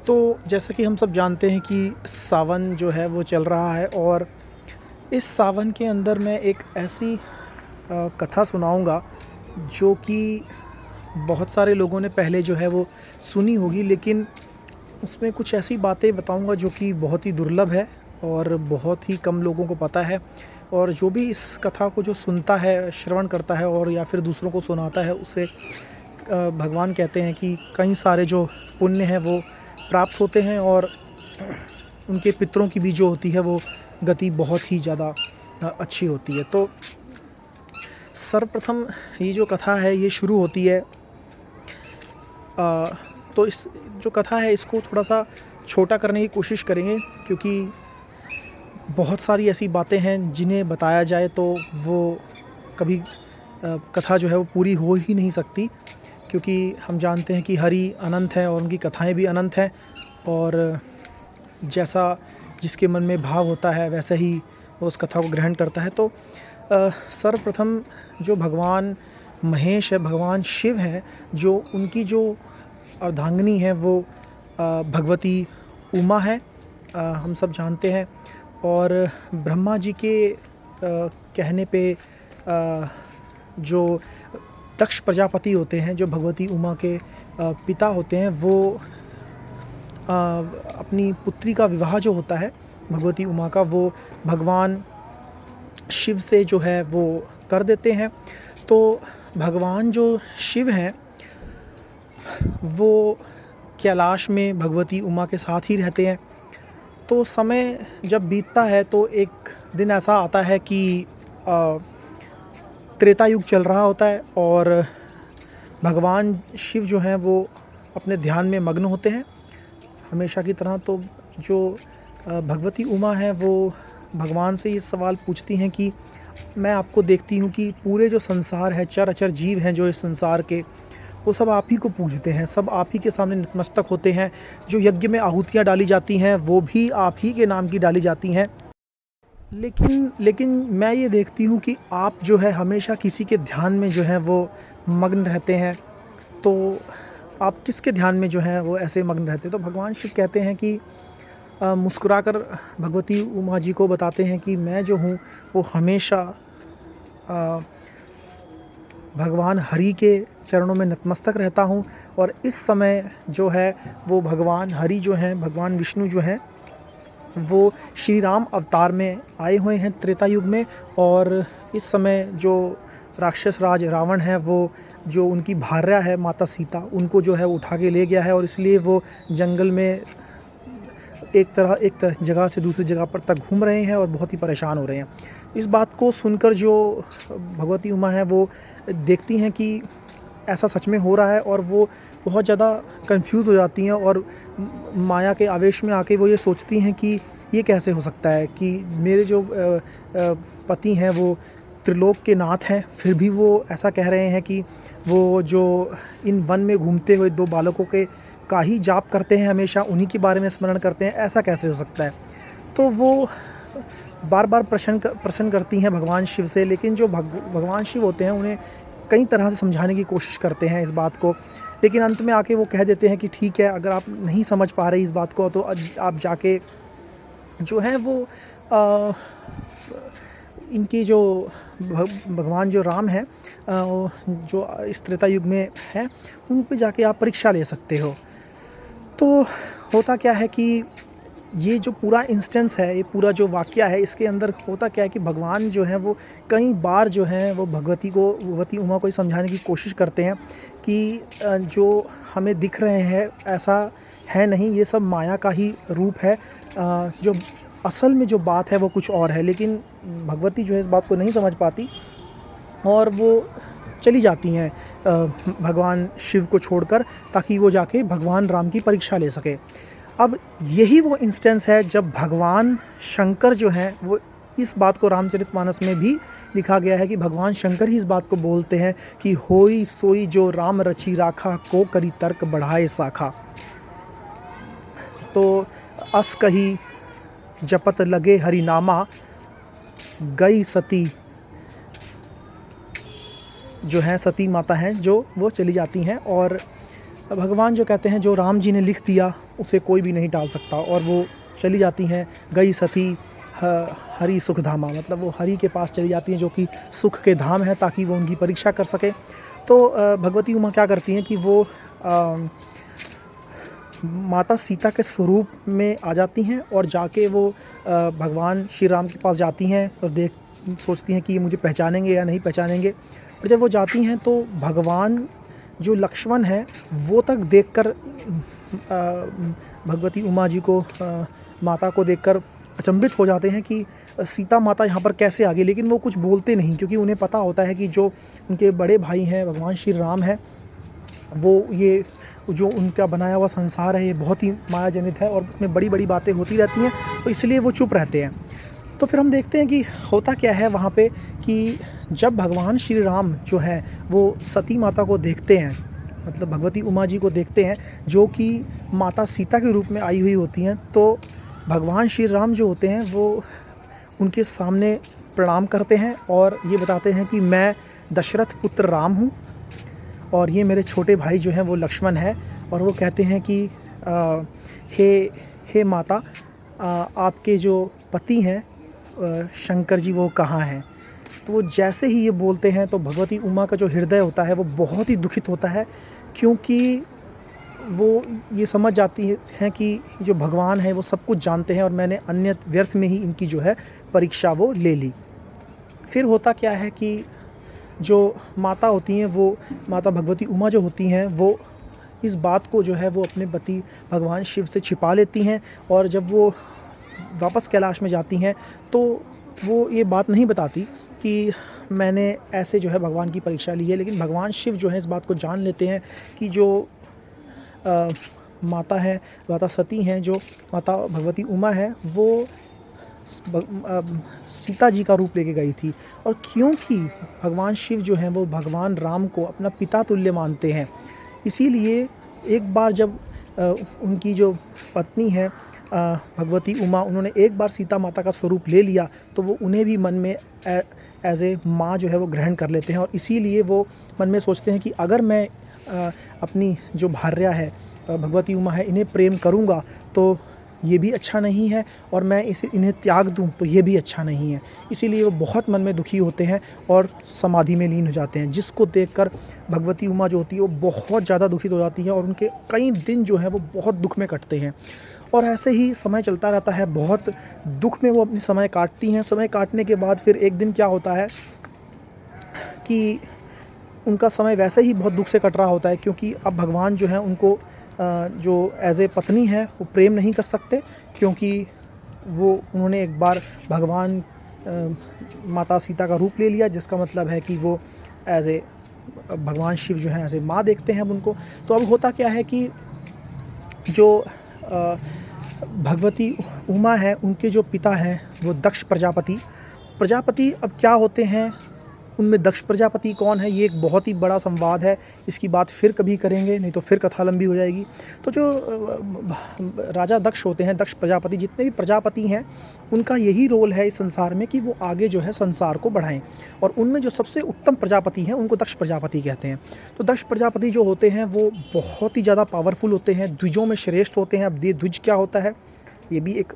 तो जैसा कि हम सब जानते हैं कि सावन जो है वो चल रहा है और इस सावन के अंदर मैं एक ऐसी कथा सुनाऊंगा जो कि बहुत सारे लोगों ने पहले जो है वो सुनी होगी, लेकिन उसमें कुछ ऐसी बातें बताऊंगा जो कि बहुत ही दुर्लभ है और बहुत ही कम लोगों को पता है। और जो भी इस कथा को जो सुनता है, श्रवण करता है और या फिर दूसरों को सुनाता है, उसे भगवान कहते हैं कि कई सारे जो पुण्य हैं वो प्राप्त होते हैं और उनके पितरों की भी जो होती है वो गति बहुत ही ज़्यादा अच्छी होती है। तो सर्वप्रथम ये जो कथा है ये शुरू होती है। तो इस जो कथा है इसको थोड़ा सा छोटा करने की कोशिश करेंगे, क्योंकि बहुत सारी ऐसी बातें हैं जिन्हें बताया जाए तो वो कभी कथा जो है वो पूरी हो ही नहीं सकती, क्योंकि हम जानते हैं कि हरि अनंत है और उनकी कथाएं भी अनंत हैं और जैसा जिसके मन में भाव होता है वैसे ही वो उस कथा को ग्रहण करता है। तो सर्वप्रथम जो भगवान महेश है, भगवान शिव हैं, जो उनकी जो अर्धांगिनी है वो भगवती उमा है, हम सब जानते हैं। और ब्रह्मा जी के कहने पे जो दक्ष प्रजापति होते हैं, जो भगवती उमा के पिता होते हैं, वो अपनी पुत्री का विवाह जो होता है भगवती उमा का, वो भगवान शिव से जो है वो कर देते हैं। तो भगवान जो शिव हैं वो कैलाश में भगवती उमा के साथ ही रहते हैं। तो समय जब बीतता है तो एक दिन ऐसा आता है कि त्रेता युग चल रहा होता है और भगवान शिव जो हैं वो अपने ध्यान में मग्न होते हैं हमेशा की तरह। तो जो भगवती उमा है वो भगवान से ये सवाल पूछती हैं कि मैं आपको देखती हूँ कि पूरे जो संसार है, चर जीव हैं जो इस संसार के, वो सब आप ही को पूजते हैं, सब आप ही के सामने नतमस्तक होते हैं। जो यज्ञ में आहुतियाँ डाली जाती हैं वो भी आप ही के नाम की डाली जाती हैं, लेकिन मैं ये देखती हूँ कि आप जो है हमेशा किसी के ध्यान में जो है वो मग्न रहते हैं। तो आप किसके ध्यान में जो है वो ऐसे मग्न रहते हैं? तो भगवान शिव कहते हैं कि मुस्कुराकर भगवती उमा जी को बताते हैं कि मैं जो हूँ वो हमेशा भगवान हरि के चरणों में नतमस्तक रहता हूँ। और इस समय जो है वो भगवान हरि जो हैं, भगवान विष्णु जो हैं, वो श्री राम अवतार में आए हुए हैं त्रेता युग में। और इस समय जो राक्षस राज रावण है, वो जो उनकी भार्या है माता सीता, उनको जो है उठा के ले गया है और इसलिए वो जंगल में एक जगह से दूसरी जगह पर तक घूम रहे हैं और बहुत ही परेशान हो रहे हैं। इस बात को सुनकर जो भगवती उमा है वो देखती हैं कि ऐसा सच में हो रहा है और वो बहुत ज़्यादा कंफ्यूज हो जाती हैं और माया के आवेश में आके वो ये सोचती हैं कि ये कैसे हो सकता है कि मेरे जो पति हैं वो त्रिलोक के नाथ हैं, फिर भी वो ऐसा कह रहे हैं कि वो जो इन वन में घूमते हुए दो बालकों के का ही जाप करते हैं, हमेशा उन्हीं के बारे में स्मरण करते हैं, ऐसा कैसे हो सकता है? तो वो बार बार प्रश्न करती हैं भगवान शिव से, लेकिन जो भगवान शिव होते हैं उन्हें कई तरह से समझाने की कोशिश करते हैं इस बात को, लेकिन अंत में आके वो कह देते हैं कि ठीक है, अगर आप नहीं समझ पा रहे इस बात को तो आप जाके जो है वो इनकी जो भगवान जो राम है जो इस त्रेता युग में है, उन पे जाके आप परीक्षा ले सकते हो। तो होता क्या है कि ये जो पूरा इंस्टेंस है, ये पूरा जो वाक़या है, इसके अंदर होता क्या है कि भगवान जो हैं वो कई बार जो हैं वो भगवती उमा को समझाने की कोशिश करते हैं कि जो हमें दिख रहे हैं ऐसा है नहीं, ये सब माया का ही रूप है, जो असल में जो बात है वो कुछ और है। लेकिन भगवती जो है इस बात को नहीं समझ पाती और वो चली जाती हैं भगवान शिव को छोड़कर, ताकि वो जाके भगवान राम की परीक्षा ले सके। अब यही वो इंस्टेंस है जब भगवान शंकर जो हैं वो, इस बात को रामचरितमानस में भी लिखा गया है कि भगवान शंकर ही इस बात को बोलते हैं कि होई सोई जो राम रची राखा, को करी तर्क बढ़ाए साखा। तो अस कही जपत लगे हरिनामा, गई सती जो हैं सती माता हैं जो वो चली जाती हैं और भगवान जो कहते हैं जो राम जी ने लिख दिया उसे कोई भी नहीं टाल सकता, और वो चली जाती हैं गई सती हरि सुख धामा, मतलब वो हरि के पास चली जाती हैं जो कि सुख के धाम है, ताकि वो उनकी परीक्षा कर सके। तो भगवती उमा क्या करती हैं कि वो माता सीता के स्वरूप में आ जाती हैं और जाके वो भगवान श्री राम के पास जाती हैं और सोचती हैं कि ये मुझे पहचानेंगे या नहीं पहचानेंगे। और जब वो जाती हैं तो भगवान जो लक्ष्मण है वो तक देखकर भगवती उमा जी को माता को देखकर अचंभित हो जाते हैं कि सीता माता यहाँ पर कैसे आ गई। लेकिन वो कुछ बोलते नहीं, क्योंकि उन्हें पता होता है कि जो उनके बड़े भाई हैं भगवान श्री राम हैं, वो ये जो उनका बनाया हुआ संसार है ये बहुत ही मायाजनित है और उसमें बड़ी बड़ी बातें होती रहती हैं, तो इसलिए वो चुप रहते हैं। तो फिर हम देखते हैं कि होता क्या है वहाँ पे कि जब भगवान श्री राम जो है वो सती माता को देखते हैं, मतलब भगवती उमा जी को देखते हैं जो कि माता सीता के रूप में आई हुई होती हैं, तो भगवान श्री राम जो होते हैं वो उनके सामने प्रणाम करते हैं और ये बताते हैं कि मैं दशरथ पुत्र राम हूँ और ये मेरे छोटे भाई जो हैं वो लक्ष्मण है। और वो कहते हैं कि हे माता, आपके जो पति हैं शंकर जी वो कहाँ हैं। तो वो जैसे ही ये बोलते हैं तो भगवती उमा का जो हृदय होता है वो बहुत ही दुखित होता है, क्योंकि वो ये समझ जाती हैं कि जो भगवान है वो सब कुछ जानते हैं और मैंने अन्य व्यर्थ में ही इनकी जो है परीक्षा वो ले ली। फिर होता क्या है कि जो माता होती हैं वो माता भगवती उमा जो होती हैं वो इस बात को जो है वो अपने पति भगवान शिव से छिपा लेती हैं, और जब वो वापस कैलाश में जाती हैं तो वो ये बात नहीं बताती कि मैंने ऐसे जो है भगवान की परीक्षा ली है। लेकिन भगवान शिव जो है इस बात को जान लेते हैं कि जो माता है, माता सती हैं, जो माता भगवती उमा है वो सीता जी का रूप लेके गई थी। और क्योंकि भगवान शिव जो हैं वो भगवान राम को अपना पिता तुल्य मानते हैं, इसीलिए एक बार जब उनकी जो पत्नी है भगवती उमा, उन्होंने एक बार सीता माता का स्वरूप ले लिया तो वो उन्हें भी मन में एज ए माँ जो है वो ग्रहण कर लेते हैं। और इसीलिए वो मन में सोचते हैं कि अगर मैं अपनी जो भार्या है भगवती उमा है इन्हें प्रेम करूँगा तो ये भी अच्छा नहीं है, और मैं इन्हें त्याग दूं तो ये भी अच्छा नहीं है। इसीलिए वो बहुत मन में दुखी होते हैं और समाधि में लीन हो जाते हैं, जिसको देखकर भगवती उमा जो होती है वो बहुत ज़्यादा दुखित हो जाती है और उनके कई दिन जो है वो बहुत दुख में कटते हैं। और ऐसे ही समय चलता रहता है, बहुत दुख में वो अपनी समय काटती हैं। समय काटने के बाद फिर एक दिन क्या होता है कि उनका समय वैसे ही बहुत दुख से कट रहा होता है, क्योंकि अब भगवान जो है उनको जो एज ए पत्नी है वो प्रेम नहीं कर सकते, क्योंकि वो उन्होंने एक बार भगवान माता सीता का रूप ले लिया, जिसका मतलब है कि वो एज ए भगवान शिव जो है एज ए माँ देखते हैं अब उनको। तो अब होता क्या है कि जो भगवती उमा है उनके जो पिता हैं वो दक्ष प्रजापति अब क्या होते हैं, उनमें दक्ष प्रजापति कौन है, ये एक बहुत ही बड़ा संवाद है। इसकी बात फिर कभी करेंगे, नहीं तो फिर कथा लंबी हो जाएगी। तो जो राजा दक्ष होते हैं, दक्ष प्रजापति, जितने भी प्रजापति हैं उनका यही रोल है इस संसार में कि वो आगे जो है संसार को बढ़ाएं, और उनमें जो सबसे उत्तम प्रजापति हैं उनको दक्ष प्रजापति कहते हैं। तो दक्ष प्रजापति जो होते हैं वो बहुत ही ज़्यादा पावरफुल होते हैं, द्विजों में श्रेष्ठ होते हैं। अब ये द्विज क्या होता है ये भी एक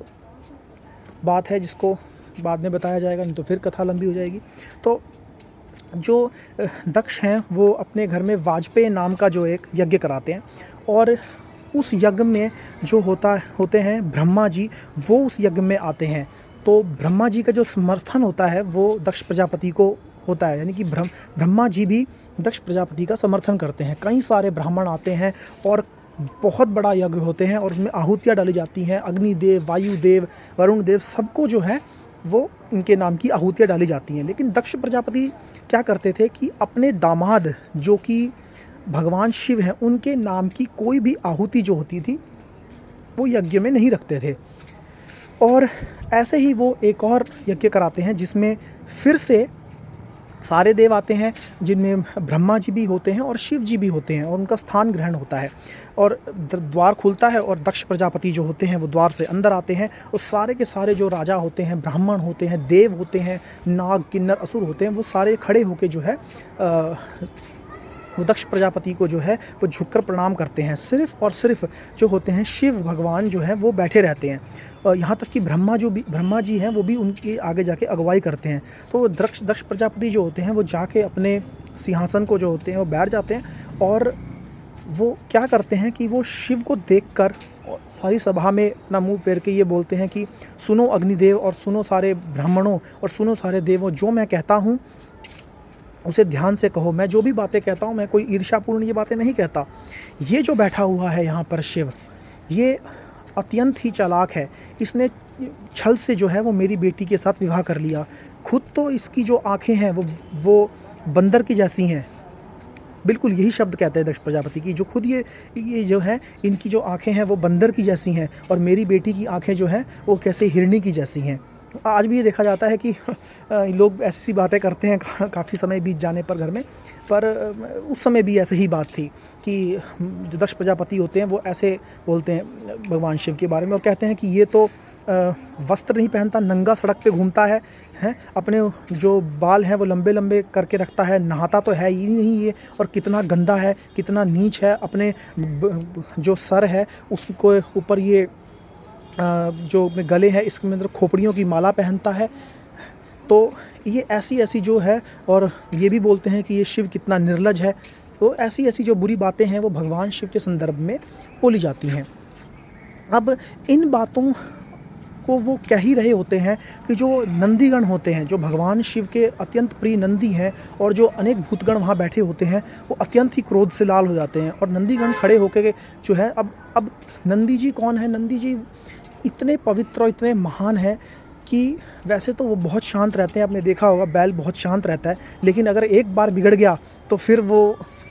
बात है जिसको बाद में बताया जाएगा, नहीं तो फिर कथा लंबी हो जाएगी। तो जो दक्ष हैं वो अपने घर में वाजपेय नाम का जो एक यज्ञ कराते हैं, और उस यज्ञ में जो होते हैं ब्रह्मा जी, वो उस यज्ञ में आते हैं। तो ब्रह्मा जी का जो समर्थन होता है वो दक्ष प्रजापति को होता है, यानी कि ब्रह्मा जी भी दक्ष प्रजापति का समर्थन करते हैं। कई सारे ब्राह्मण आते हैं और बहुत बड़ा यज्ञ होते हैं, और उसमें आहुतियाँ डाली जाती हैं। अग्निदेव, वायुदेव, वरुण देव, सबको जो है वो उनके नाम की आहुतियाँ डाली जाती हैं। लेकिन दक्ष प्रजापति क्या करते थे कि अपने दामाद जो कि भगवान शिव हैं उनके नाम की कोई भी आहुति जो होती थी वो यज्ञ में नहीं रखते थे। और ऐसे ही वो एक और यज्ञ कराते हैं जिसमें फिर से सारे देव आते हैं, जिनमें ब्रह्मा जी भी होते हैं और शिव जी भी होते हैं, और उनका स्थान ग्रहण होता है। और द्वार खुलता है और दक्ष प्रजापति जो होते हैं वो द्वार से अंदर आते हैं, और सारे के सारे जो राजा होते हैं, ब्राह्मण होते हैं, देव होते हैं, नाग, किन्नर, असुर होते हैं, वो सारे खड़े होके जो है वो दक्ष प्रजापति को जो है वो झुककर प्रणाम करते हैं। सिर्फ़ और सिर्फ जो होते हैं शिव भगवान जो हैं वो बैठे रहते हैं, और यहाँ तक कि ब्रह्मा जी हैं वो भी उनके आगे जाके अगुवाई करते हैं। तो दक्ष प्रजापति जो होते हैं वो जाके अपने सिंहासन को जो होते हैं वो बैठ जाते हैं, और वो क्या करते हैं कि वो शिव को देखकर और सारी सभा में अपना मुंह फेर के ये बोलते हैं कि सुनो अग्निदेव, और सुनो सारे ब्राह्मणों, और सुनो सारे देवों, जो मैं कहता हूँ उसे ध्यान से कहो। मैं जो भी बातें कहता हूँ मैं कोई ईर्ष्यापूर्ण ये बातें नहीं कहता। ये जो बैठा हुआ है यहाँ पर शिव, ये अत्यंत ही चालाक है। इसने छल से जो है वो मेरी बेटी के साथ विवाह कर लिया। खुद तो इसकी जो आँखें हैं वो बंदर की जैसी हैं। बिल्कुल यही शब्द कहते हैं दक्ष प्रजापति की, जो खुद ये जो है इनकी जो आँखें हैं वो बंदर की जैसी हैं, और मेरी बेटी की आँखें जो हैं वो कैसे हिरनी की जैसी हैं। आज भी ये देखा जाता है कि लोग ऐसी सी बातें करते हैं काफ़ी समय बीत जाने पर घर में, पर उस समय भी ऐसे ही बात थी कि जो दक्ष प्रजापति होते हैं वो ऐसे बोलते हैं भगवान शिव के बारे में, और कहते हैं कि ये तो वस्त्र नहीं पहनता, नंगा सड़क पे घूमता है, अपने जो बाल हैं वो लंबे लंबे करके रखता है, नहाता तो है ही नहीं ये, और कितना गंदा है, कितना नीच है। अपने जो सर है उसको ऊपर ये जो गले है इसके अंदर खोपड़ियों की माला पहनता है। तो ये ऐसी जो है, और ये भी बोलते हैं कि ये शिव कितना निर्लज है। तो ऐसी जो बुरी बातें हैं वो भगवान शिव के संदर्भ में बोली जाती हैं। अब इन बातों को वो कह ही रहे होते हैं कि जो नंदीगण होते हैं, जो भगवान शिव के अत्यंत प्रिय नंदी हैं, और जो अनेक भूतगण वहाँ बैठे होते हैं, वो अत्यंत ही क्रोध से लाल हो जाते हैं। और नंदीगण खड़े होकर जो है, अब नंदी जी कौन है? नंदी जी इतने पवित्र और इतने महान हैं कि वैसे तो वो बहुत शांत रहते हैं। आपने देखा होगा बैल बहुत शांत रहता है, लेकिन अगर एक बार बिगड़ गया तो फिर वो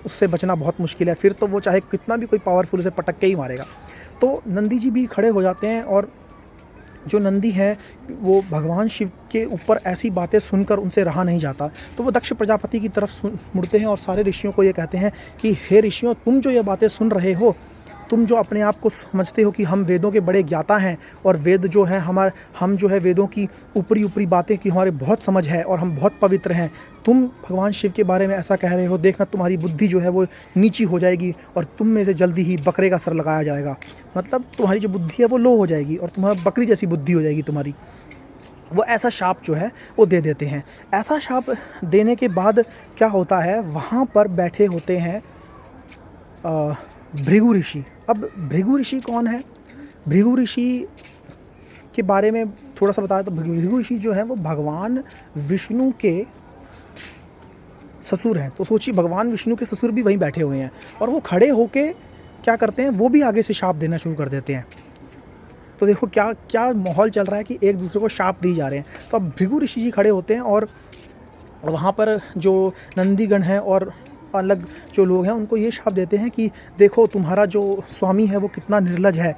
उससे बचना बहुत मुश्किल है। फिर तो वो चाहे कितना भी कोई पावरफुल उसे पटक के ही मारेगा। तो नंदी जी भी खड़े हो जाते हैं, और जो नंदी हैं वो भगवान शिव के ऊपर ऐसी बातें सुनकर उनसे रहा नहीं जाता। तो वो दक्ष प्रजापति की तरफ मुड़ते हैं और सारे ऋषियों को ये कहते हैं कि हे ऋषियों, तुम जो ये बातें सुन रहे हो, तुम जो अपने आप को समझते हो कि हम वेदों के बड़े ज्ञाता हैं, और वेद जो हैं हम जो है वेदों की ऊपरी बातें की हमारे बहुत समझ है और हम बहुत पवित्र हैं, तुम भगवान शिव के बारे में ऐसा कह रहे हो, देखना तुम्हारी बुद्धि जो है वो नीची हो जाएगी, और तुम में से जल्दी ही बकरे का सर लगाया जाएगा। मतलब तुम्हारी जो बुद्धि है वो लो हो जाएगी, और तुम्हारा बकरी जैसी बुद्धि हो जाएगी तुम्हारी। वो ऐसा शाप जो है वो दे देते हैं। ऐसा शाप देने के बाद क्या होता है, वहाँ पर बैठे होते हैं भृगु ऋषि। अब भृगु ऋषि कौन है? भृगु ऋषि के बारे में थोड़ा सा बताया तो भृगु ऋषि जो है वो भगवान विष्णु के ससुर हैं। तो सोचिए, भगवान विष्णु के ससुर भी वहीं बैठे हुए हैं, और वो खड़े होके क्या करते हैं, वो भी आगे से शाप देना शुरू कर देते हैं। तो देखो क्या क्या माहौल चल रहा है कि एक दूसरे को शाप दी जा रहे हैं। तो अब भृगु ऋषि जी खड़े होते हैं, और वहाँ पर जो नंदीगण हैं और अलग जो लोग हैं उनको ये शाप देते हैं कि देखो तुम्हारा जो स्वामी है वो कितना निर्लज है।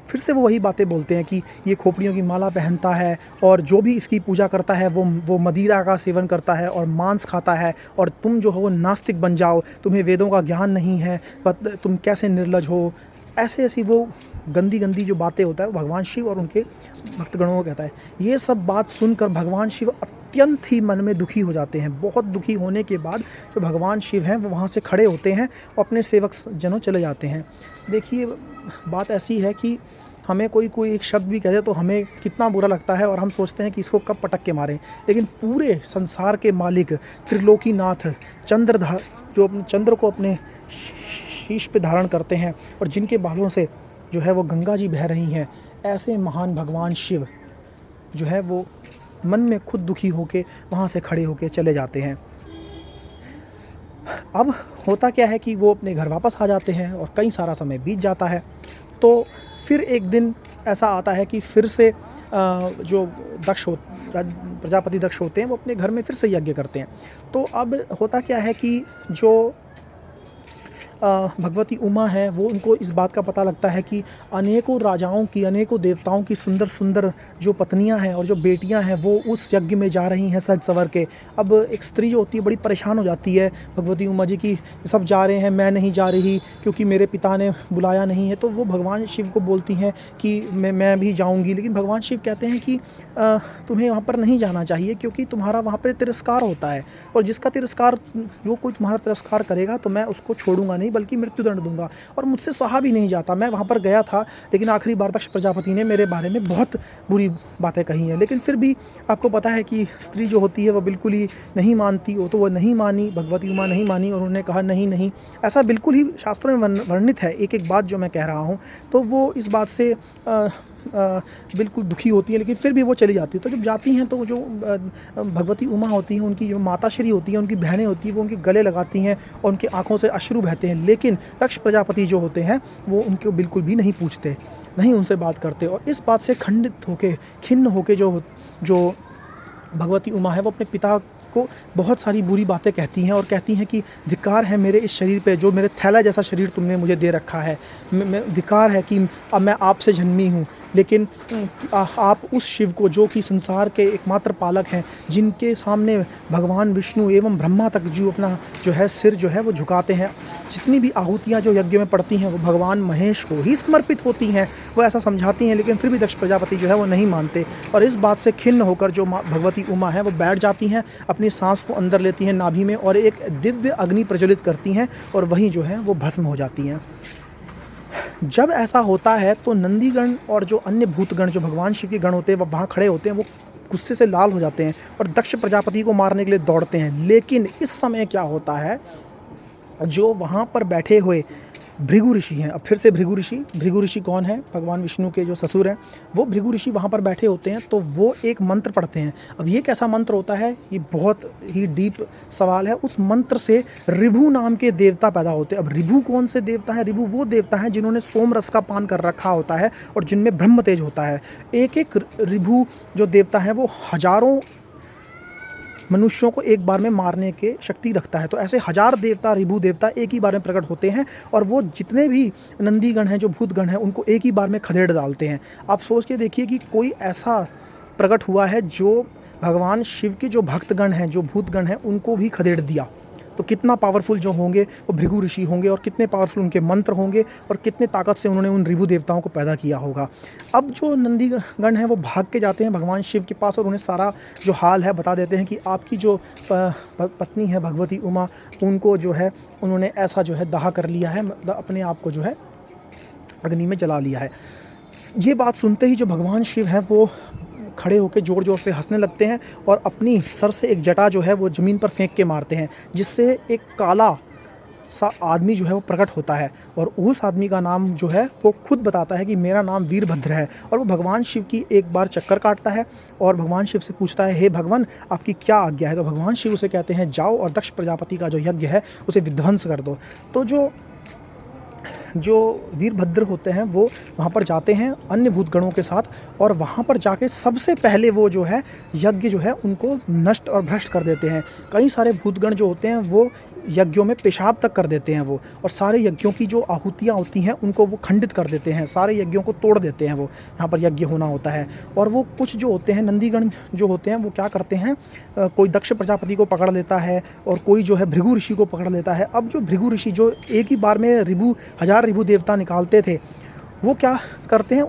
फिर से वो वही बातें बोलते हैं कि ये खोपड़ियों की माला पहनता है, और जो भी इसकी पूजा करता है वो मदिरा का सेवन करता है और मांस खाता है, और तुम जो हो वो नास्तिक बन जाओ, तुम्हें वेदों का ज्ञान नहीं है, तुम कैसे निर्लज हो। ऐसी वो गंदी जो बातें होता है भगवान शिव और उनके भक्तगणों को कहता है। ये सब बात सुनकर भगवान शिव अत्यंत ही मन में दुखी हो जाते हैं। बहुत दुखी होने के बाद जो भगवान शिव हैं वो वहाँ से खड़े होते हैं और अपने सेवक जनों चले जाते हैं। देखिए, बात ऐसी है कि हमें कोई एक शब्द भी कह दे तो हमें कितना बुरा लगता है, और हम सोचते हैं कि इसको कब पटक के मारें। लेकिन पूरे संसार के मालिक त्रिलोकीनाथ चंद्रधर, जो अपने चंद्र को अपने शीश पे धारण करते हैं और जिनके बालों से जो है वो गंगा जी बह रही हैं, ऐसे महान भगवान शिव जो है वो मन में खुद दुखी होके वहाँ से खड़े होके चले जाते हैं। अब होता क्या है कि वो अपने घर वापस आ जाते हैं, और कई सारा समय बीत जाता है। तो फिर एक दिन ऐसा आता है कि फिर से जो प्रजापति दक्ष होते हैं वो अपने घर में फिर से यज्ञ करते हैं। तो अब होता क्या है कि जो भगवती उमा है वो उनको इस बात का पता लगता है कि अनेकों राजाओं की, अनेकों देवताओं की सुंदर सुंदर जो पत्नियां हैं और जो बेटियां हैं वो उस यज्ञ में जा रही हैं सज सवर के। अब एक स्त्री जो होती है बड़ी परेशान हो जाती है भगवती उमा जी की, सब जा रहे हैं मैं नहीं जा रही क्योंकि मेरे पिता ने बुलाया नहीं है। तो वो भगवान शिव को बोलती हैं कि मैं भी जाऊंगी, लेकिन भगवान शिव कहते हैं कि तुम्हें वहाँ पर नहीं जाना चाहिए क्योंकि तुम्हारा वहाँ पर तिरस्कार होता है, और जिसका तिरस्कार, जो कोई तुम्हारा तिरस्कार करेगा तो मैं उसको छोड़ूंगा नहीं बल्कि मृत्युदंड दूंगा, और मुझसे सहा भी नहीं जाता। मैं वहाँ पर गया था लेकिन आखिरी बार दक्ष प्रजापति ने मेरे बारे में बहुत बुरी बातें कही हैं, लेकिन फिर भी आपको पता है कि स्त्री जो होती है वो बिल्कुल ही नहीं मानती हो। तो वो नहीं मानी, भगवती उमा नहीं मानी और उन्होंने कहा नहीं नहीं, ऐसा बिल्कुल ही शास्त्रों में वर्णित है एक एक बात जो मैं कह रहा हूँ। तो वो इस बात से बिल्कुल दुखी होती है, लेकिन फिर भी वो चली जाती है। तो जब जाती हैं तो जो भगवती उमा होती हैं, उनकी जो माताश्री होती हैं, उनकी बहनें होती हैं, वो उनके गले लगाती हैं और उनकी आंखों से अश्रु बहते हैं, लेकिन दक्ष प्रजापति जो होते हैं वो उनको बिल्कुल भी नहीं पूछते, नहीं उनसे बात करते। और इस बात से खंडित होके, खिन्न होके जो भगवती उमा है वो अपने पिता को बहुत सारी बुरी बातें कहती हैं और कहती हैं कि धिक्कार है मेरे इस शरीर पे, जो मेरे थैला जैसा शरीर तुमने मुझे दे रखा है। धिक्कार है कि अब मैं आपसे जन्मी हूँ, लेकिन आप उस शिव को जो कि संसार के एकमात्र पालक हैं, जिनके सामने भगवान विष्णु एवं ब्रह्मा तक जो अपना जो है सिर जो है वो झुकाते हैं, जितनी भी आहुतियाँ जो यज्ञ में पड़ती हैं वो भगवान महेश को ही समर्पित होती हैं, वो ऐसा समझाती हैं। लेकिन फिर भी दक्ष प्रजापति जो है वो नहीं मानते, और इस बात से खिन्न होकर जो भगवती उमा है वो बैठ जाती हैं, अपनी सांस को अंदर लेती हैं नाभि में और एक दिव्य अग्नि प्रज्वलित करती हैं और वहीं जो है वो भस्म हो जाती हैं। जब ऐसा होता है तो नंदीगण और जो अन्य भूतगण, जो भगवान शिव के गण होते हैं, वो वहाँ खड़े होते हैं, वो गुस्से से लाल हो जाते हैं और दक्ष प्रजापति को मारने के लिए दौड़ते हैं। लेकिन इस समय क्या होता है, जो वहाँ पर बैठे हुए भृगु ऋषि हैं, अब फिर से भृगु ऋषि कौन है, भगवान विष्णु के जो ससुर हैं, वो भृगु ऋषि वहाँ पर बैठे होते हैं। तो वो एक मंत्र पढ़ते हैं। अब ये कैसा मंत्र होता है, ये बहुत ही डीप सवाल है। उस मंत्र से ऋभु नाम के देवता पैदा होते हैं। अब ऋभु कौन से देवता हैं, ऋभु वो देवता हैं जिन्होंने सोम रस का पान कर रखा होता है और जिनमें ब्रह्म तेज होता है। एक एक ऋभु जो देवता है वो हजारों मनुष्यों को एक बार में मारने के शक्ति रखता है। तो ऐसे हजार देवता, ऋभु देवता एक ही बार में प्रकट होते हैं और वो जितने भी नंदीगण हैं, जो भूतगण हैं, उनको एक ही बार में खदेड़ डालते हैं। आप सोच के देखिए कि कोई ऐसा प्रकट हुआ है जो भगवान शिव के जो भक्तगण हैं, जो भूतगण हैं, उनको भी खदेड़ दिया। तो कितना पावरफुल जो होंगे वो भृगु ऋषि होंगे और कितने पावरफुल उनके मंत्र होंगे और कितने ताकत से उन्होंने उन ऋभु देवताओं को पैदा किया होगा। अब जो नंदीगण हैं वो भाग के जाते हैं भगवान शिव के पास और उन्हें सारा जो हाल है बता देते हैं कि आपकी जो पत्नी है भगवती उमा, उनको जो है उन्होंने ऐसा जो है दाह कर लिया है, मतलब अपने आप को जो है अग्नि में जला लिया है। ये बात सुनते ही जो भगवान शिव हैं वो खड़े होकर ज़ोर ज़ोर से हंसने लगते हैं और अपनी सर से एक जटा जो है वो ज़मीन पर फेंक के मारते हैं, जिससे एक काला सा आदमी जो है वो प्रकट होता है। और उस आदमी का नाम जो है वो खुद बताता है कि मेरा नाम वीरभद्र है। और वो भगवान शिव की एक बार चक्कर काटता है और भगवान शिव से पूछता है, हे भगवान आपकी क्या आज्ञा है। तो भगवान शिव उसे कहते हैं, जाओ और दक्ष प्रजापति का जो यज्ञ है उसे विध्वंस कर दो। तो जो वीरभद्र होते हैं वो वहाँ पर जाते हैं अन्य भूतगणों के साथ, और वहाँ पर जाके सबसे पहले वो जो है यज्ञ जो है उनको नष्ट और भ्रष्ट कर देते हैं। कई सारे भूतगण जो होते हैं वो यज्ञों में पेशाब तक कर देते हैं वो, और सारे यज्ञों की जो आहुतियाँ होती हैं उनको वो खंडित कर देते हैं, सारे यज्ञों को तोड़ देते हैं वो, यहाँ पर यज्ञ होना होता है। और वो कुछ जो होते हैं नंदीगण जो होते हैं वो क्या करते हैं, कोई दक्ष प्रजापति को पकड़ लेता है और कोई जो है भृगु ऋषि को पकड़ लेता है। अब जो भृगु ऋषि जो एक ही बार में हजार ऋभु देवता निकालते थे, वो क्या करते हैं,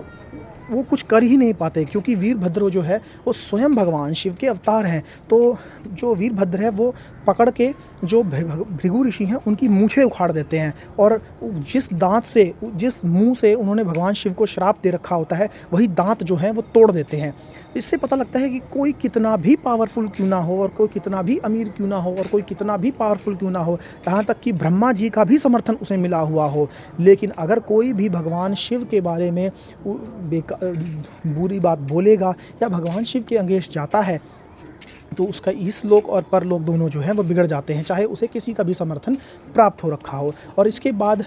वो कुछ कर ही नहीं पाते, क्योंकि वीरभद्र जो है वो स्वयं भगवान शिव के अवतार हैं। तो जो वीरभद्र है वो पकड़ के जो भृगु ऋषि हैं उनकी मूछें उखाड़ देते हैं, और जिस दांत से, जिस मुंह से उन्होंने भगवान शिव को श्राप दे रखा होता है वही दांत जो है वो तोड़ देते हैं। इससे पता लगता है कि कोई कितना भी पावरफुल क्यों ना हो और कोई कितना भी अमीर क्यों ना हो और कोई कितना भी पावरफुल क्यों ना हो, यहाँ तक कि ब्रह्मा जी का भी समर्थन उसे मिला हुआ हो, लेकिन अगर कोई भी भगवान शिव के बारे में बुरी बात बोलेगा या भगवान शिव के अंगेश जाता है तो उसका इस लोक और परलोक दोनों जो हैं वो बिगड़ जाते हैं, चाहे उसे किसी का भी समर्थन प्राप्त हो रखा हो। और इसके बाद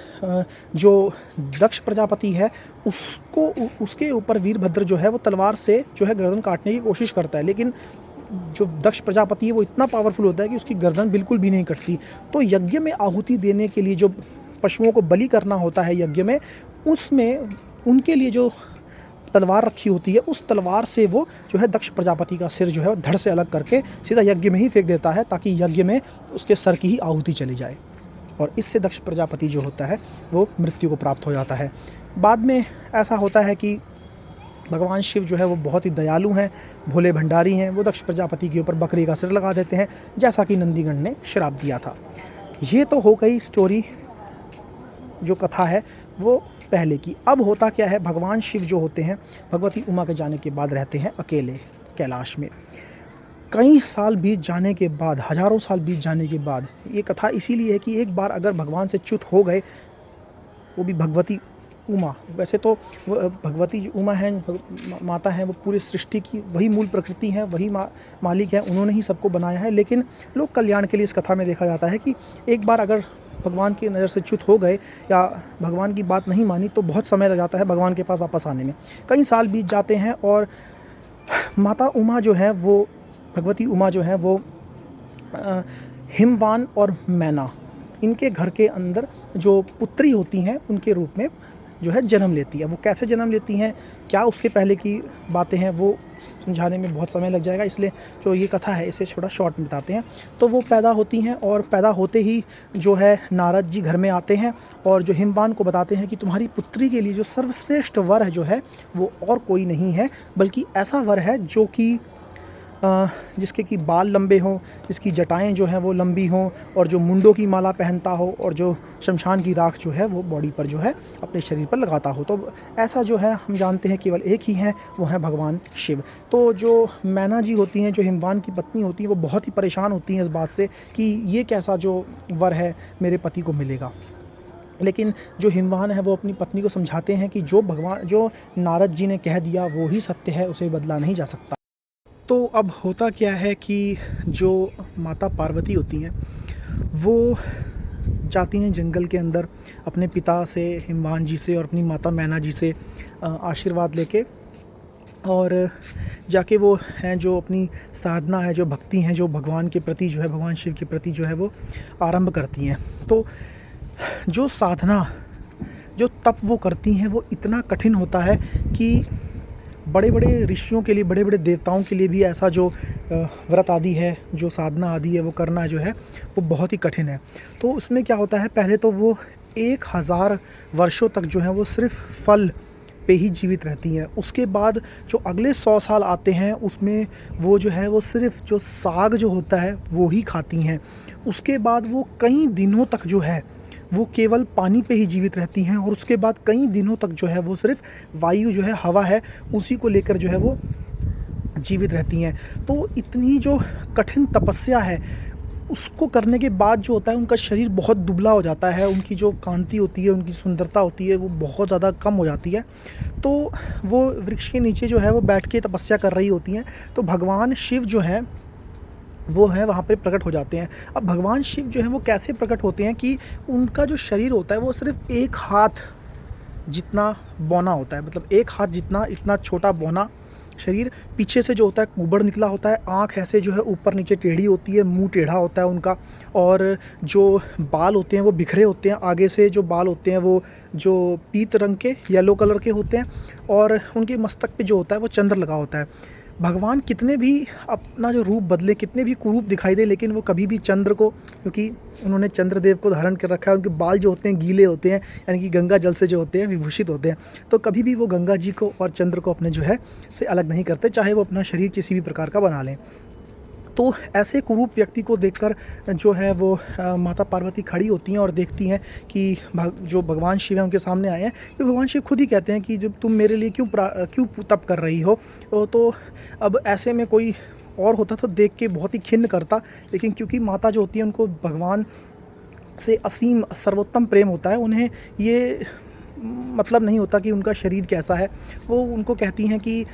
जो दक्ष प्रजापति है उसके ऊपर वीरभद्र जो है वो तलवार से जो है गर्दन काटने की कोशिश करता है, लेकिन जो दक्ष प्रजापति है वो इतना पावरफुल होता है कि उसकी गर्दन बिल्कुल भी नहीं कटती। तो यज्ञ में आहुति देने के लिए जो पशुओं को बलि करना होता है यज्ञ में, उसमें उनके लिए जो तलवार रखी होती है, उस तलवार से वो जो है दक्ष प्रजापति का सिर जो है धड़ से अलग करके सीधा यज्ञ में ही फेंक देता है, ताकि यज्ञ में उसके सर की ही आहुति चली जाए, और इससे दक्ष प्रजापति जो होता है वो मृत्यु को प्राप्त हो जाता है। बाद में ऐसा होता है कि भगवान शिव जो है वो बहुत ही दयालु हैं, भोले भंडारी हैं। वो दक्ष प्रजापति के ऊपर बकरी का सिर लगा देते हैं, जैसा कि नंदीगण ने श्राप दिया था। ये तो हो गई स्टोरी, जो कथा है वो पहले की। अब होता क्या है, भगवान शिव जो होते हैं भगवती उमा के जाने के बाद रहते हैं अकेले कैलाश में। कई साल बीत जाने के बाद, हजारों साल बीत जाने के बाद, ये कथा इसीलिए है कि एक बार अगर भगवान से च्युत हो गए, वो भी भगवती उमा, वैसे तो भगवती जो उमा हैं, माता हैं, वो पूरी सृष्टि की वही मूल प्रकृति हैं, वही मालिक हैं, उन्होंने ही सबको बनाया है। लेकिन लोक कल्याण के लिए इस कथा में देखा जाता है कि एक बार अगर भगवान की नज़र से च्युत हो गए या भगवान की बात नहीं मानी, तो बहुत समय लग जाता है भगवान के पास वापस आने में। कई साल बीत जाते हैं और माता उमा जो है वो, भगवती उमा जो है वो हिमवान और मैना, इनके घर के अंदर जो पुत्री होती हैं उनके रूप में जो है जन्म लेती है। वो कैसे जन्म लेती हैं, क्या उसके पहले की बातें हैं, वो समझाने में बहुत समय लग जाएगा, इसलिए जो ये कथा है इसे थोड़ा शॉर्ट में बताते हैं। तो वो पैदा होती हैं और पैदा होते ही जो है नारद जी घर में आते हैं और जो हिमवान को बताते हैं कि तुम्हारी पुत्री के लिए जो सर्वश्रेष्ठ वर है जो है वो और कोई नहीं है, बल्कि ऐसा वर है जो कि जिसके कि बाल लंबे हों, जिसकी जटाएं जो हैं वो लंबी हों, और जो मुंडों की माला पहनता हो, और जो शमशान की राख जो है वो बॉडी पर जो है अपने शरीर पर लगाता हो। तो ऐसा जो है हम जानते हैं केवल एक ही हैं, वो हैं भगवान शिव। तो जो मैना जी होती हैं, जो हिमवान की पत्नी होती हैं, वो बहुत ही परेशान होती हैं इस बात से कि ये कैसा जो वर है मेरे पति को मिलेगा। लेकिन जो हिमवान है वो अपनी पत्नी को समझाते हैं कि जो नारद जी ने कह दिया वो ही सत्य है, उसे बदला नहीं जा सकता। तो अब होता क्या है कि जो माता पार्वती होती हैं वो जाती हैं जंगल के अंदर अपने पिता से, हिमवान जी से, और अपनी माता मैना जी से आशीर्वाद लेके, और जाके वो हैं जो अपनी साधना है, जो भक्ति हैं, जो भगवान के प्रति जो है, भगवान शिव के प्रति जो है वो आरंभ करती हैं। तो जो साधना, जो तप वो करती हैं वो इतना कठिन होता है कि बड़े बड़े ऋषियों के लिए, बड़े बड़े देवताओं के लिए भी ऐसा जो व्रत आदि है, जो साधना आदि है, वो करना जो है वो बहुत ही कठिन है। तो उसमें क्या होता है, पहले तो वो 1000 वर्षों तक जो है वो सिर्फ फल पे ही जीवित रहती हैं। उसके बाद जो अगले 100 साल आते हैं उसमें वो जो है वो सिर्फ जो साग जो होता है वो ही खाती हैं। उसके बाद वो कई दिनों तक जो है वो केवल पानी पे ही जीवित रहती हैं, और उसके बाद कई दिनों तक जो है वो सिर्फ वायु जो है, हवा है, उसी को लेकर जो है वो जीवित रहती हैं। तो इतनी जो कठिन तपस्या है उसको करने के बाद जो होता है उनका शरीर बहुत दुबला हो जाता है, उनकी जो कांति होती है, उनकी सुंदरता होती है वो बहुत ज़्यादा कम हो जाती है। तो वो वृक्ष के नीचे जो है वो बैठ के तपस्या कर रही होती हैं। तो भगवान शिव जो है वो है वहाँ पे प्रकट हो जाते हैं। अब भगवान शिव जो है वो कैसे प्रकट होते हैं कि उनका जो शरीर होता है वो सिर्फ 1 हाथ जितना बौना होता है, मतलब 1 हाथ जितना, इतना छोटा बौना शरीर, पीछे से जो होता है कुबड़ निकला होता है, आँख ऐसे जो है ऊपर नीचे टेढ़ी होती है, मुंह टेढ़ा होता है उनका, और जो बाल होते हैं वो बिखरे होते हैं। आगे से जो बाल होते हैं वो जो पीत रंग के, येलो कलर के होते हैं, और उनके मस्तक पे जो होता है वो चंद्र लगा होता है। भगवान कितने भी अपना जो रूप बदले, कितने भी कुरूप दिखाई दे, लेकिन वो कभी भी चंद्र को, क्योंकि उन्होंने चंद्रदेव को धारण कर रखा है, उनके बाल जो होते हैं गीले होते हैं, यानी कि गंगा जल से जो होते हैं विभूषित होते हैं, तो कभी भी वो गंगा जी को और चंद्र को अपने जो है से अलग नहीं करते, चाहे वो अपना शरीर किसी भी प्रकार का बना लें। तो ऐसे कुरूप व्यक्ति को देखकर जो है वो माता पार्वती खड़ी होती हैं और देखती हैं कि जो भगवान शिव हैं उनके सामने आए हैं। तो भगवान शिव खुद ही कहते हैं कि जब तुम मेरे लिए क्यों तप कर रही हो। तो अब ऐसे में कोई और होता तो देख के बहुत ही खिन्न करता, लेकिन क्योंकि माता जो होती है उनको भगवान से असीम सर्वोत्तम प्रेम होता है, उन्हें ये मतलब नहीं होता कि उनका शरीर कैसा है। वो उनको कहती हैं कि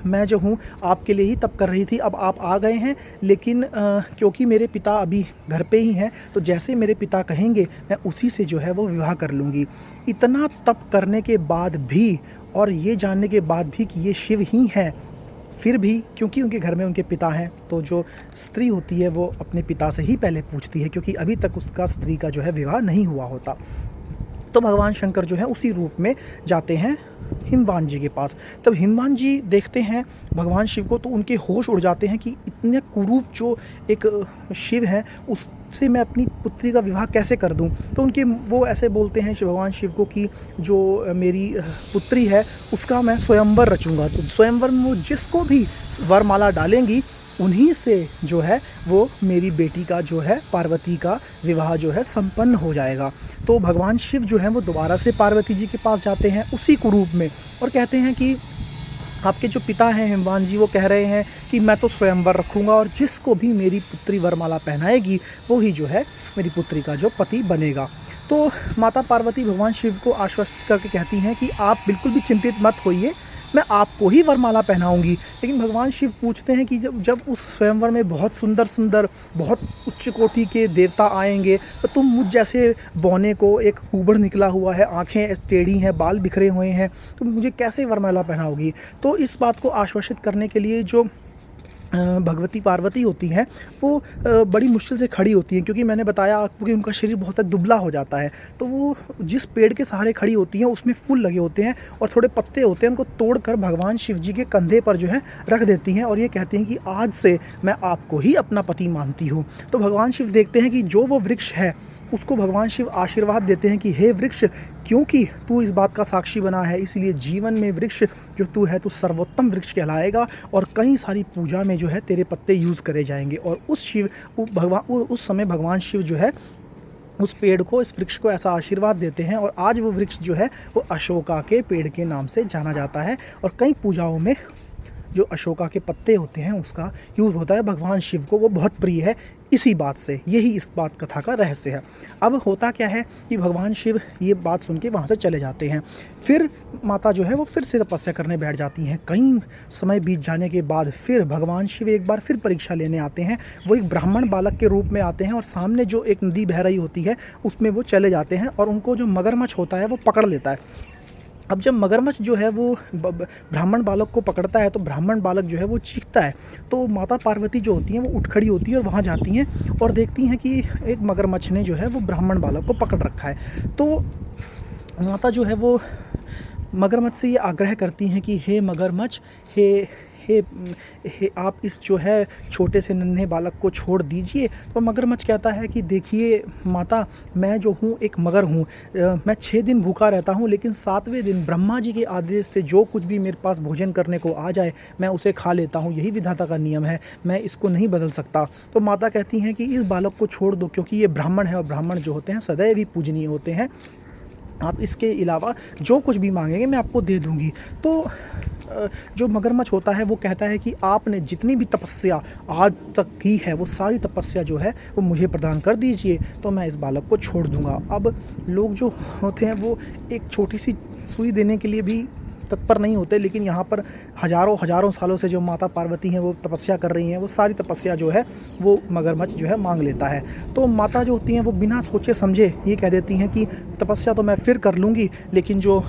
मैं जो हूँ आपके लिए ही तप कर रही थी, अब आप आ गए हैं, लेकिन क्योंकि मेरे पिता अभी घर पे ही हैं, तो जैसे मेरे पिता कहेंगे मैं उसी से जो है वो विवाह कर लूँगी। इतना तप करने के बाद भी, और ये जानने के बाद भी कि ये शिव ही हैं, फिर भी क्योंकि उनके घर में उनके पिता हैं, तो जो स्त्री होती है वो अपने पिता से ही पहले पूछती है, क्योंकि अभी तक उसका स्त्री का जो है विवाह नहीं हुआ होता। तो भगवान शंकर जो है उसी रूप में जाते हैं हिमवान जी के पास। तब हिमवान जी देखते हैं भगवान शिव को तो उनके होश उड़ जाते हैं कि इतने कुरूप जो एक शिव हैं उससे मैं अपनी पुत्री का विवाह कैसे कर दूं। तो उनके वो ऐसे बोलते हैं भगवान शिव को कि जो मेरी पुत्री है उसका मैं स्वयंवर रचूँगा। तो स्वयंवर में वो जिसको भी वरमाला डालेंगी उन्हीं से जो है वो मेरी बेटी का जो है पार्वती का विवाह जो है संपन्न हो जाएगा। तो भगवान शिव जो है वो दोबारा से पार्वती जी के पास जाते हैं उसी कुरूप में और कहते हैं कि आपके जो पिता हैं हिमवान जी वो कह रहे हैं कि मैं तो स्वयंवर रखूँगा और जिसको भी मेरी पुत्री वरमाला पहनाएगी वो ही जो है मेरी पुत्री का जो पति बनेगा। तो माता पार्वती भगवान शिव को आश्वस्त करके कहती हैं कि आप बिल्कुल भी चिंतित मत होइए, मैं आपको ही वरमाला पहनाऊंगी। लेकिन भगवान शिव पूछते हैं कि जब उस स्वयंवर में बहुत सुंदर सुंदर बहुत उच्च कोटि के देवता आएंगे तो तुम मुझ जैसे बौने को, एक ऊबड़ निकला हुआ है, आंखें टेढ़ी हैं, बाल बिखरे हुए हैं, तुम मुझे कैसे वरमाला पहनाओगी। तो इस बात को आश्वासित करने के लिए जो भगवती पार्वती होती हैं वो बड़ी मुश्किल से खड़ी होती हैं, क्योंकि मैंने बताया आपको कि उनका शरीर बहुत दुबला हो जाता है। तो वो जिस पेड़ के सहारे खड़ी होती हैं उसमें फूल लगे होते हैं और थोड़े पत्ते होते हैं, उनको तोड़कर भगवान शिव जी के कंधे पर जो है रख देती हैं और ये कहती हैं कि आज से मैं आपको ही अपना पति मानती हूँ। तो भगवान शिव देखते हैं कि जो वो वृक्ष है उसको भगवान शिव आशीर्वाद देते हैं कि हे वृक्ष, क्योंकि तू इस बात का साक्षी बना है इसलिए जीवन में वृक्ष जो तू है तू सर्वोत्तम वृक्ष कहलाएगा और कई सारी पूजा में जो है तेरे पत्ते यूज़ करे जाएंगे। और उस समय भगवान शिव जो है उस पेड़ को, इस वृक्ष को ऐसा आशीर्वाद देते हैं और आज वो वृक्ष जो है वो अशोका के पेड़ के नाम से जाना जाता है और कई पूजाओं में जो अशोका के पत्ते होते हैं उसका यूज़ होता है। भगवान शिव को वो बहुत प्रिय है इसी बात से, यही इस बात कथा का रहस्य है। अब होता क्या है कि भगवान शिव ये बात सुन के वहाँ से चले जाते हैं। फिर माता जो है वो फिर से तपस्या करने बैठ जाती हैं। कई समय बीत जाने के बाद फिर भगवान शिव एक बार फिर परीक्षा लेने आते हैं। वो एक ब्राह्मण बालक के रूप में आते हैं और सामने जो एक नदी बह रही होती है उसमें वो चले जाते हैं और उनको जो मगरमच्छ होता है वो पकड़ लेता है। अब जब मगरमच्छ जो है वो ब्राह्मण बालक को पकड़ता है तो ब्राह्मण बालक जो है वो चीखता है। तो माता पार्वती जो होती हैं वो उठ खड़ी होती है और वहाँ जाती हैं और देखती हैं कि एक मगरमच्छ ने जो है वो ब्राह्मण बालक को पकड़ रखा है। तो माता जो है वो मगरमच्छ से ये आग्रह करती हैं कि हे मगरमच्छ, हे आप इस जो है छोटे से नन्हे बालक को छोड़ दीजिए। तो मगरमच्छ कहता है कि देखिए माता, मैं जो हूँ एक मगर हूँ, मैं 6 दिन भूखा रहता हूँ लेकिन 7वें दिन ब्रह्मा जी के आदेश से जो कुछ भी मेरे पास भोजन करने को आ जाए मैं उसे खा लेता हूँ, यही विधाता का नियम है, मैं इसको नहीं बदल सकता। तो माता कहती हैं कि इस बालक को छोड़ दो क्योंकि ये ब्राह्मण है और ब्राह्मण जो होते हैं सदैव ही पूजनीय होते हैं, आप इसके अलावा जो कुछ भी मांगेंगे मैं आपको दे दूँगी। तो जो मगरमच्छ होता है वो कहता है कि आपने जितनी भी तपस्या आज तक की है वो सारी तपस्या जो है वो मुझे प्रदान कर दीजिए तो मैं इस बालक को छोड़ दूँगा। अब लोग जो होते हैं वो एक छोटी सी सुई देने के लिए भी तत्पर नहीं होते, लेकिन यहाँ पर हज़ारों सालों से जो माता पार्वती हैं वो तपस्या कर रही हैं, वो सारी तपस्या जो है वो मगरमच्छ जो है मांग लेता है। तो माता जो होती हैं वो बिना सोचे समझे ये कह देती हैं कि तपस्या तो मैं फिर कर लूँगी लेकिन जो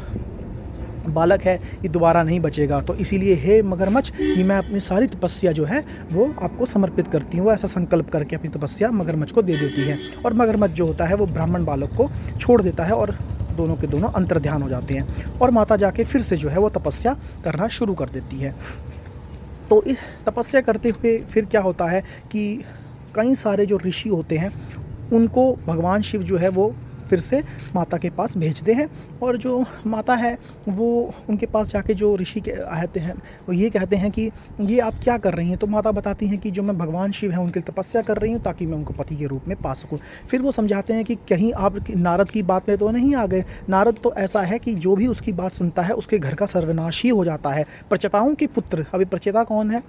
बालक है ये दोबारा नहीं बचेगा, तो इसीलिए हे मगरमच्छ ये मैं अपनी सारी तपस्या जो है वो आपको समर्पित करती हूँ। वो ऐसा संकल्प करके अपनी तपस्या मगरमच्छ को दे देती है और मगरमच्छ जो होता है वो ब्राह्मण बालक को छोड़ देता है और दोनों के दोनों अंतर्ध्यान हो जाते हैं और माता जाके फिर से जो है वो तपस्या करना शुरू कर देती है। तो इस तपस्या करते हुए फिर क्या होता है कि कई सारे जो ऋषि होते हैं उनको भगवान शिव जो है वो फिर से माता के पास भेजते हैं और जो माता है वो उनके पास जाके जो ऋषि के आते हैं वो ये कहते हैं कि ये आप क्या कर रही हैं। तो माता बताती हैं कि जो मैं भगवान शिव हैं उनकी तपस्या कर रही हूँ ताकि मैं उनको पति के रूप में पा सकूँ। फिर वो समझाते हैं कि कहीं आप नारद की बात में तो नहीं आ गए। नारद तो ऐसा है कि जो भी उसकी बात सुनता है उसके घर का सर्वनाश ही हो जाता है। प्रचेताओं के पुत्र, अभी प्रचेता कौन है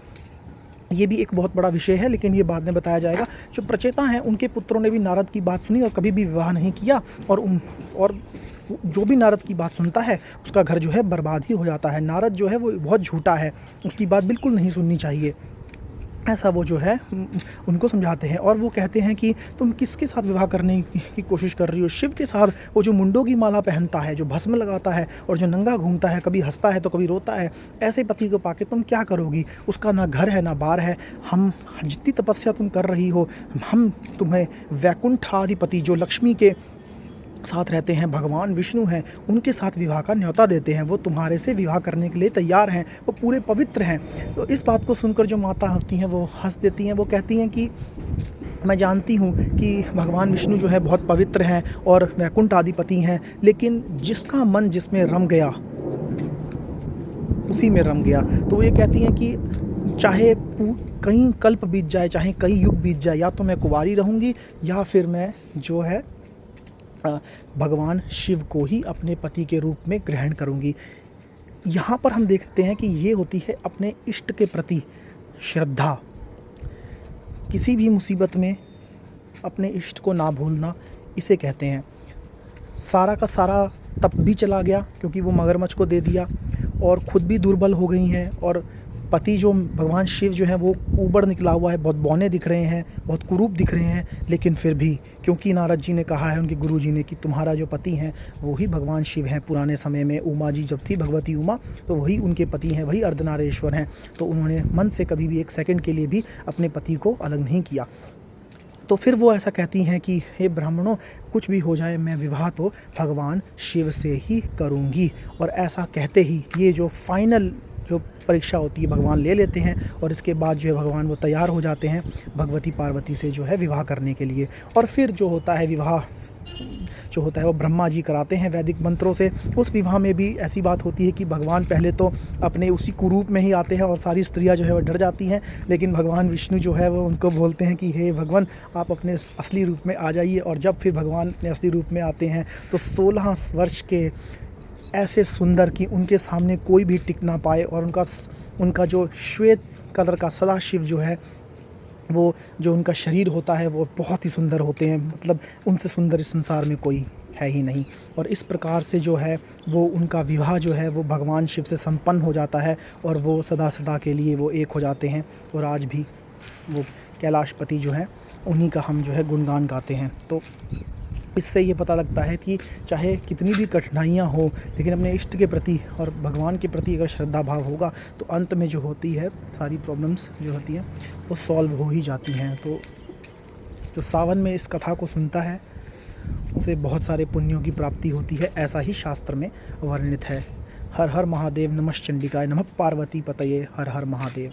ये भी एक बहुत बड़ा विषय है लेकिन ये बाद में बताया जाएगा। जो प्रचेता हैं उनके पुत्रों ने भी नारद की बात सुनी और कभी भी विवाह नहीं किया और जो भी नारद की बात सुनता है उसका घर जो है बर्बाद ही हो जाता है। नारद जो है वो बहुत झूठा है, उसकी बात बिल्कुल नहीं सुननी चाहिए, ऐसा वो जो है उनको समझाते हैं। और वो कहते हैं कि तुम किसके साथ विवाह करने की कोशिश कर रही हो? शिव के साथ। वो जो मुंडों की माला पहनता है, जो भस्म लगाता है और जो नंगा घूमता है, कभी हंसता है तो कभी रोता है, ऐसे पति को पाके तुम क्या करोगी? उसका ना घर है ना बार है। हम जितनी तपस्या तुम कर रही हो हम तुम्हें वैकुंठ आधिपति जो लक्ष्मी के साथ रहते हैं, भगवान विष्णु हैं, उनके साथ विवाह का न्योता देते हैं। वो तुम्हारे से विवाह करने के लिए तैयार हैं, वो पूरे पवित्र हैं। तो इस बात को सुनकर जो माता होती हैं वो हंस देती हैं। वो कहती हैं कि मैं जानती हूँ कि भगवान विष्णु जो है बहुत पवित्र हैं और वैकुंठ अधिपति हैं, लेकिन जिसका मन जिसमें रम गया उसी में रम गया। तो वो ये कहती हैं कि चाहे कई कल्प बीत जाए, चाहे कई युग बीत जाए, या तो मैं कुंवारी रहूँगी या फिर मैं जो है भगवान शिव को ही अपने पति के रूप में ग्रहण करूँगी। यहाँ पर हम देखते हैं कि ये होती है अपने इष्ट के प्रति श्रद्धा। किसी भी मुसीबत में अपने इष्ट को ना भूलना, इसे कहते हैं। सारा का सारा तप भी चला गया क्योंकि वो मगरमच्छ को दे दिया, और ख़ुद भी दुर्बल हो गई हैं, और पति जो भगवान शिव जो है वो ऊबड़ निकला हुआ है, बहुत बौने दिख रहे हैं, बहुत कुरूप दिख रहे हैं। लेकिन फिर भी क्योंकि नारद जी ने कहा है, उनके गुरु जी ने, कि तुम्हारा जो पति हैं वो ही भगवान शिव हैं। पुराने समय में उमा जी जब थी, भगवती उमा, तो वही उनके पति हैं, वही अर्धनारेश्वर हैं। तो उन्होंने मन से कभी भी एक सेकंड के लिए भी अपने पति को अलग नहीं किया। तो फिर वो ऐसा कहती हैं कि हे ब्राह्मणों, कुछ भी हो जाए मैं विवाह तो भगवान शिव से ही करूँगी। और ऐसा कहते ही ये जो फाइनल जो परीक्षा होती है भगवान ले लेते हैं, और इसके बाद जो है भगवान वो तैयार हो जाते हैं भगवती पार्वती से जो है विवाह करने के लिए। और फिर जो होता है विवाह जो होता है वो ब्रह्मा जी कराते हैं वैदिक मंत्रों से। उस विवाह में भी ऐसी बात होती है कि भगवान पहले तो अपने उसी कुरूप में ही आते हैं और सारी स्त्रियां जो है वो डर जाती हैं, लेकिन भगवान विष्णु जो है वो उनको बोलते हैं कि हे भगवान, आप अपने असली रूप में आ जाइए। और जब फिर भगवान अपने असली रूप में आते हैं तो 16 वर्ष के ऐसे सुंदर कि उनके सामने कोई भी टिक ना पाए, और उनका जो श्वेत कलर का सदाशिव जो है, वो जो उनका शरीर होता है वो बहुत ही सुंदर होते हैं। मतलब उनसे सुंदर इस संसार में कोई है ही नहीं। और इस प्रकार से जो है वो उनका विवाह जो है वो भगवान शिव से संपन्न हो जाता है, और वो सदा सदा के लिए वो एक हो जाते हैं। और आज भी वो कैलाशपति जो है उन्हीं का हम जो है गुणगान गाते हैं। तो इससे ये पता लगता है कि चाहे कितनी भी कठिनाइयाँ हो, लेकिन अपने इष्ट के प्रति और भगवान के प्रति अगर श्रद्धा भाव होगा तो अंत में जो होती है सारी प्रॉब्लम्स जो होती हैं वो सॉल्व हो ही जाती हैं। तो जो सावन में इस कथा को सुनता है उसे बहुत सारे पुण्यों की प्राप्ति होती है, ऐसा ही शास्त्र में वर्णित है। हर हर महादेव, नमः चंडिकाय, नमः पार्वती पतये, हर हर महादेव।